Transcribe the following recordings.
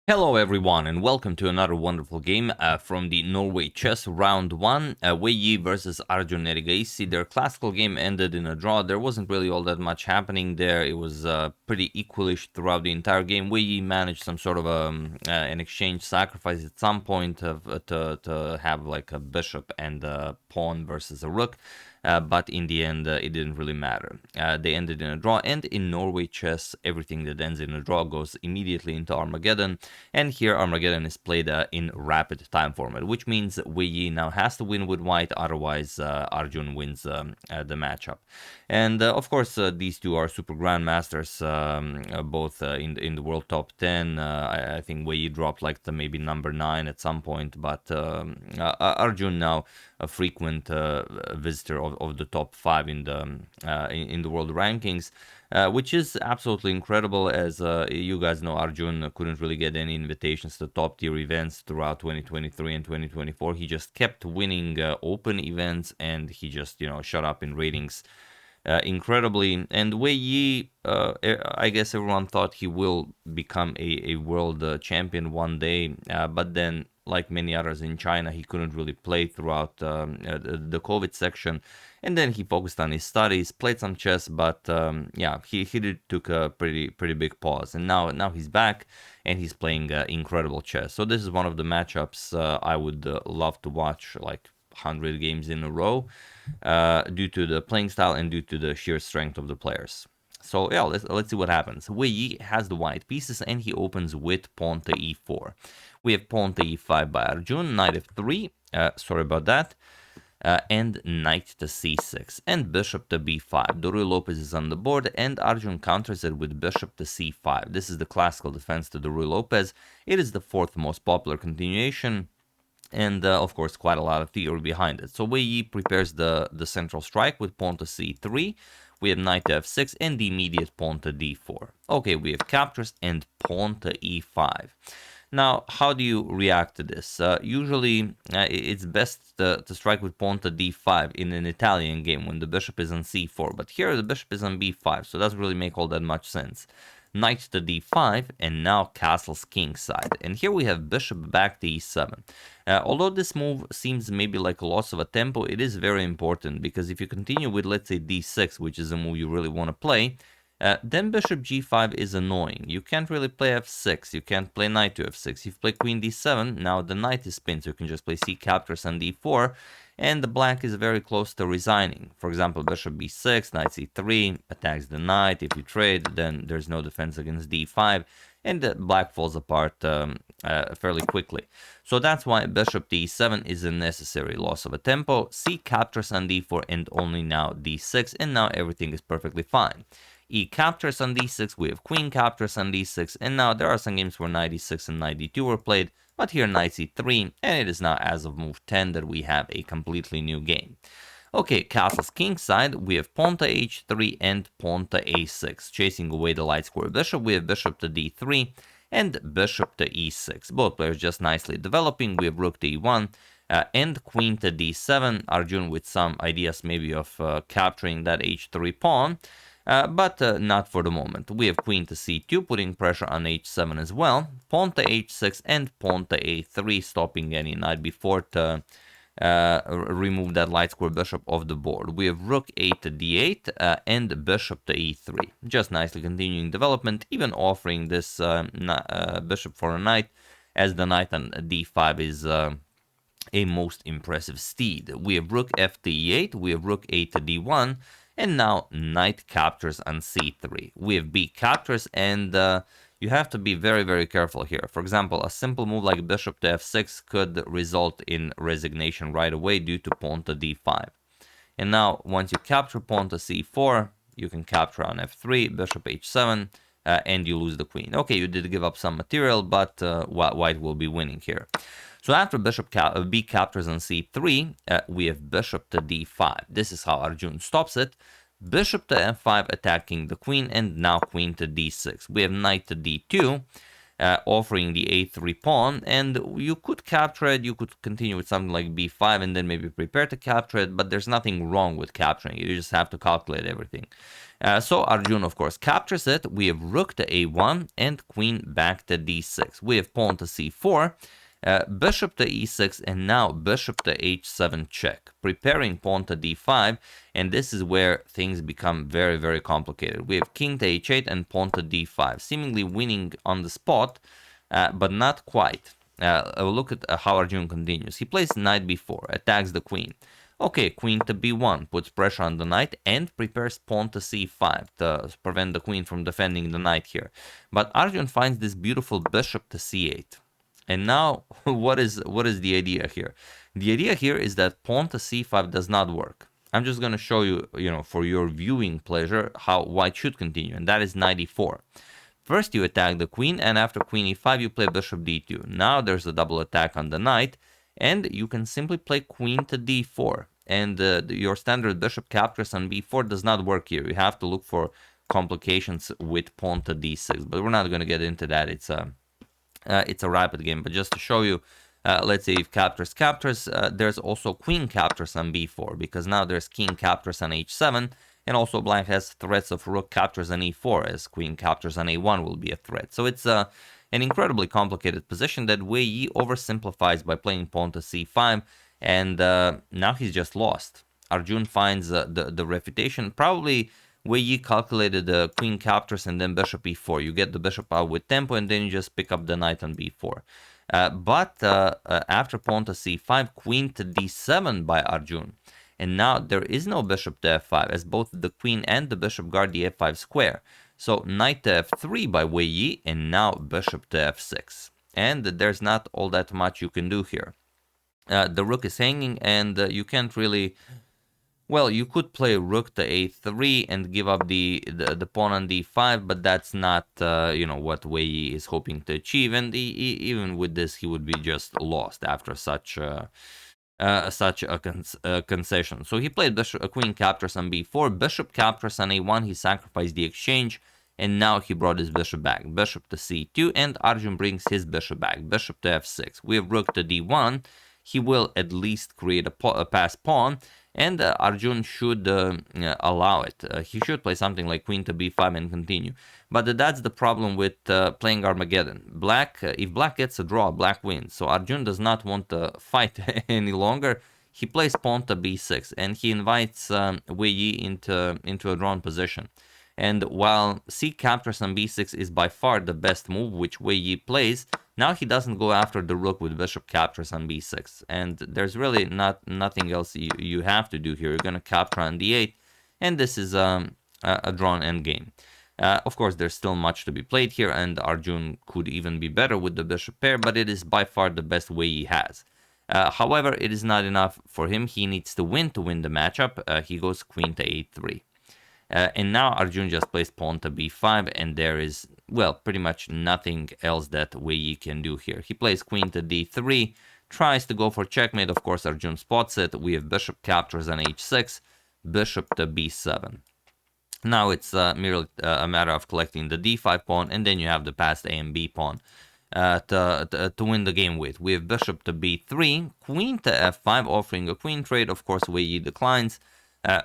Hello everyone and welcome to another wonderful game from the Norway Chess Round 1, Wei Yi versus Arjun Erigaisi. Their classical game ended in a draw. There wasn't really all that much happening there. It was pretty equalish throughout the entire game. Wei Yi managed some sort of an exchange sacrifice at some point to have like a bishop and a pawn versus a rook. But in the end, it didn't really matter. They ended in a draw, and in Norway Chess, everything that ends in a draw goes immediately into Armageddon. And here Armageddon is played in rapid time format, which means Wei Yi now has to win with white, otherwise Arjun wins the matchup. And of course, these two are super grandmasters, both in the world top 10. I think Wei Yi dropped like the maybe number 9 at some point, but Arjun now a frequent visitor of the top 5 in the world rankings, which is absolutely incredible. As you guys know, Arjun couldn't really get any invitations to top tier events throughout 2023 and 2024. He just kept winning open events, and he just shot up in ratings incredibly. And Wei Yi, I guess everyone thought he will become a world champion one day, but then, like many others in China, he couldn't really play throughout the COVID section, and then he focused on his studies, played some chess, but yeah, he took a pretty big pause, and now he's back and he's playing incredible chess. So this is one of the matchups I would love to watch, like 100 games in a row, due to the playing style and due to the sheer strength of the players. So yeah, let's see what happens. Wei Yi has the white pieces and he opens with pawn to e4. We have pawn to e5 by Arjun, knight f3, sorry about that, and knight to c6, and bishop to b5. The Ruy Lopez is on the board, and Arjun counters it with bishop to c5. This is the classical defense to the Ruy Lopez. It is the 4th most popular continuation, and of course quite a lot of theory behind it. So Wei Yi prepares the central strike with pawn to c3. We have knight to f6 and the immediate pawn to d4. Okay, we have captures and pawn to e5. Now, how do you react to this? Usually, it's best to strike with pawn to d5 in an Italian game when the bishop is on c4. But here the bishop is on b5, so it doesn't really make all that much sense. Knight to d5, and now castles kingside. And here we have bishop back to e7. Although this move seems maybe like a loss of a tempo, it is very important, because if you continue with, let's say, d6, which is a move you really want to play, then bishop g5 is annoying. You can't really play f6, you can't play knight to f6. If you play queen d7, now the knight is pinned, so you can just play c captures on d4, and the black is very close to resigning. For example, bishop b6, knight c3, attacks the knight. If you trade, then there's no defense against d5, and the black falls apart fairly quickly. So that's why bishop d7 is a necessary loss of a tempo. C captures on d4, and only now d6, and now everything is perfectly fine. E captures on d6, we have queen captures on d6, and now there are some games where knight e6 and knight d2 were played, but here knight c3, and it is now as of move 10 that we have a completely new game. Okay, castles kingside, we have pawn to h3 and pawn to a6. Chasing away the light square bishop, we have bishop to d3 and bishop to e6. Both players just nicely developing. We have rook to e1 and queen to d7. Arjun with some ideas maybe of capturing that h3 pawn. But not for the moment. We have queen to c2, putting pressure on h7 as well. Pawn to h6 and pawn to a3, stopping any knight before to remove that light square bishop off the board. We have rook a to d8 and bishop to e3. Just nicely continuing development, even offering this bishop for a knight, as the knight on d5 is a most impressive steed. We have rook f to e8, we have rook a to d1, and now knight captures on c3. We have b captures, and you have to be very careful here. For example, a simple move like bishop to f6 could result in resignation right away due to pawn to d5. And now, once you capture pawn to c4, you can capture on f3, bishop h7, and you lose the queen. Okay, you did give up some material, but white will be winning here. So after bishop b captures on c3, we have bishop to d5. This is how Arjun stops it. Bishop to f5 attacking the queen, and now queen to d6. We have knight to d2. offering the a3 pawn, and you could capture it. You could continue with something like b5 and then maybe prepare to capture it, but there's nothing wrong with capturing it. You just have to calculate everything. So Arjun, of course, captures it. We have rook to a1 and queen back to d6. We have pawn to c4, bishop to e6, and now bishop to h7 check, preparing pawn to d5, and this is where things become very, very complicated. We have king to h8 and pawn to d5, seemingly winning on the spot, but not quite. Look at how Arjun continues. He plays knight b4, attacks the queen. Okay, queen to b1, puts pressure on the knight and prepares pawn to c5 to prevent the queen from defending the knight here. But Arjun finds this beautiful bishop to c8. And now, what is the idea here? The idea here is that pawn to c5 does not work. I'm just going to show you, for your viewing pleasure, how white should continue, and that is knight e4. First, you attack the queen, and after queen e5, you play bishop d2. Now there's a double attack on the knight, and you can simply play queen to d4. And your standard bishop captures on b4 does not work here. You have to look for complications with pawn to d6, but we're not going to get into that. It's a rapid game, but just to show you, let's say if captures, there's also queen captures on b4, because now there's king captures on h7, and also black has threats of rook captures on e4, as queen captures on a1 will be a threat. So it's an incredibly complicated position that Wei Yi oversimplifies by playing pawn to c5, and now he's just lost. Arjun finds the refutation. Probably Wei Yi calculated the queen captures and then bishop e4. You get the bishop out with tempo, and then you just pick up the knight on b4. But after pawn to c5, queen to d7 by Arjun. And now there is no bishop to f5, as both the queen and the bishop guard the f5 square. So knight to f3 by Wei Yi, and now bishop to f6. And there's not all that much you can do here. The rook is hanging, and you can't really... Well, you could play rook to a3 and give up the pawn on d5, but that's not, what Wei Yi is hoping to achieve. And even with this, he would be just lost after such a concession. So he played queen captures on b4, bishop captures on a1. He sacrificed the exchange, and now he brought his bishop back. Bishop to c2, and Arjun brings his bishop back. Bishop to f6. We have rook to d1. He will at least create a passed pawn, and Arjun should allow it. He should play something like queen to b5 and continue. But that's the problem with playing Armageddon. If black gets a draw, black wins. So Arjun does not want to fight any longer. He plays pawn to b6, and he invites Wei Yi into a drawn position. And while c captures on b6 is by far the best move, which Wei Yi plays, now he doesn't go after the rook with bishop captures on b6. And there's really nothing else you have to do here. You're going to capture on d8, and this is a drawn endgame. Of course, there's still much to be played here, and Arjun could even be better with the bishop pair, but it is by far the best Wei Yi has. However, it is not enough for him. He needs to win the matchup. He goes queen to a3. And now Arjun just plays pawn to b5, and there is, well, pretty much nothing else that Wei Yi can do here. He plays queen to d3, tries to go for checkmate. Of course, Arjun spots it. We have bishop captures on h6, bishop to b7. Now it's merely a matter of collecting the d5 pawn, and then you have the passed a and b pawn to win the game with. We have bishop to b3, queen to f5, offering a queen trade. Of course, Wei Yi declines.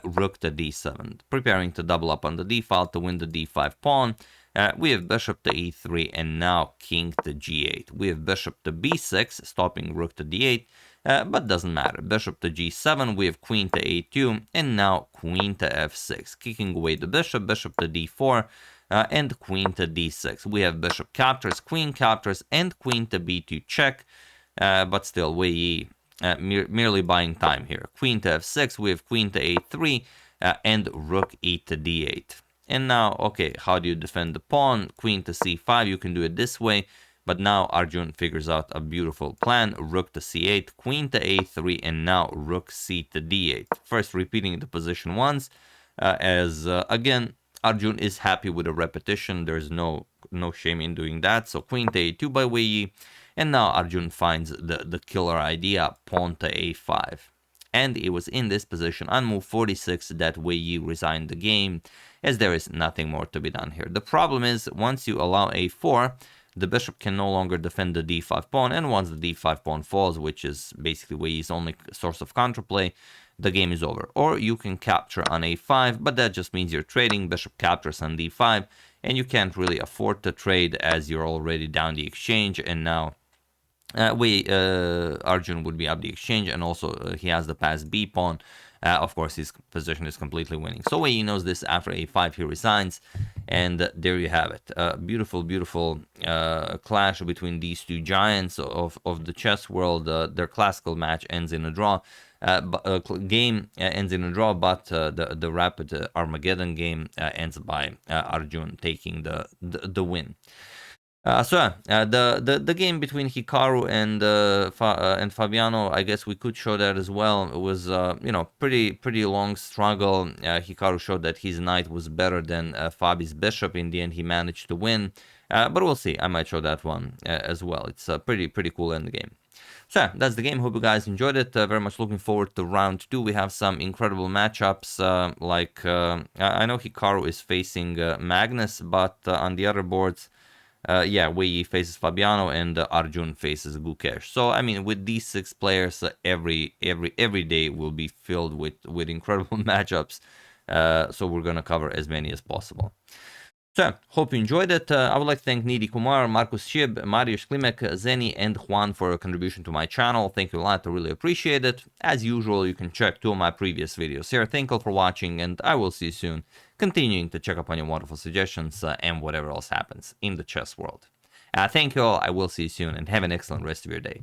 Rook to d7, preparing to double up on the d file to win the d5 pawn. We have bishop to e3, and now king to g8. We have bishop to b6, stopping rook to d8, but doesn't matter. Bishop to g7, we have queen to a2, and now queen to f6, kicking away the bishop, bishop to d4, and queen to d6. We have bishop captures, and queen to b2 check, but still Wei Yi merely buying time here. Queen to f6, we have queen to a3, and rook e to d8. And now, okay, how do you defend the pawn? Queen to c5, you can do it this way, but now Arjun figures out a beautiful plan. Rook to c8, queen to a3, and now rook c to d8. First repeating the position once, as again, Arjun is happy with a repetition. There's no shame in doing that. So queen to a2 by Wei Yi. And now Arjun finds the killer idea, pawn to a5. And it was in this position on move 46 that Wei Yi resigned the game, as there is nothing more to be done here. The problem is, once you allow a4, the bishop can no longer defend the d5 pawn, and once the d5 pawn falls, which is basically Wei's only source of counterplay, the game is over. Or you can capture on a5, but that just means you're trading. Bishop captures on d5, and you can't really afford to trade as you're already down the exchange, and now Arjun would be up the exchange, and also he has the passed b pawn. Of course, his position is completely winning. So Wei knows this. After a5, he resigns, and there you have it. Beautiful, beautiful clash between these two giants of the chess world. Their classical match ends in a draw. Game ends in a draw, but the rapid Armageddon game ends by Arjun taking the win. The game between Hikaru and Fabiano, I guess we could show that as well. It was pretty long struggle. Hikaru showed that his knight was better than Fabi's bishop. In the end, he managed to win. But we'll see. I might show that one as well. It's a pretty cool end game. So that's the game. Hope you guys enjoyed it. Very much looking forward to round 2. We have some incredible matchups. I know Hikaru is facing Magnus, but on the other boards, Wei faces Fabiano and Arjun faces Gukesh. So I mean, with these 6 players, every day will be filled with incredible matchups. So we're gonna cover as many as possible. So, hope you enjoyed it. I would like to thank Nidi Kumar, Markus Shib, Mariusz Klimek, Zeni, and Juan for your contribution to my channel. Thank you a lot. I really appreciate it. As usual, you can check 2 of my previous videos here. Thank you all for watching, and I will see you soon, continuing to check up on your wonderful suggestions and whatever else happens in the chess world. Thank you all. I will see you soon, and have an excellent rest of your day.